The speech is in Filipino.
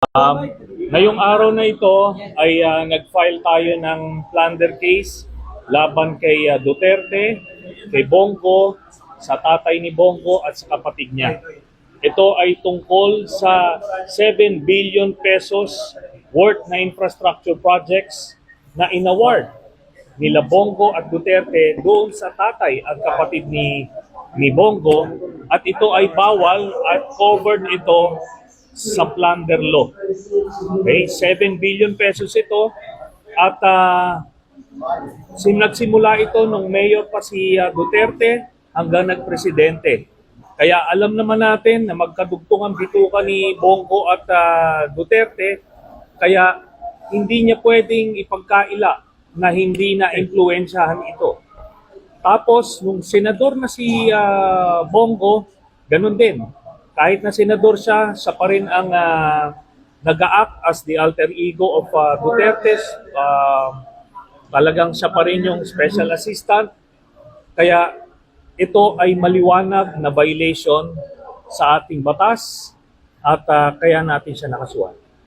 Ngayong araw na ito ay nag-file tayo ng plunder case laban kay Duterte, kay Bongo, sa tatay ni Bongo at sa kapatid niya. Ito ay tungkol sa 7 billion pesos worth na infrastructure projects na inaward nila Bongo at Duterte doon sa tatay at kapatid ni Bongo, at ito ay bawal at covered ito sa plunder law. Okay, 7 billion pesos ito at nagsimula ito nung mayor pa si Duterte hanggang nagpresidente. Kaya alam naman natin na magkadugtong ang bituka ni Bongo at Duterte, kaya hindi niya pwedeng ipagkaila na hindi na impluwensyahan ito. Tapos nung senador na si Bongo, ganun din. Kahit na senador siya, siya pa rin ang nag-a-act as the alter ego of Duterte's. Talagang siya pa rin yung special assistant. Kaya ito ay maliwanag na violation sa ating batas at kaya natin siya nakasuhan.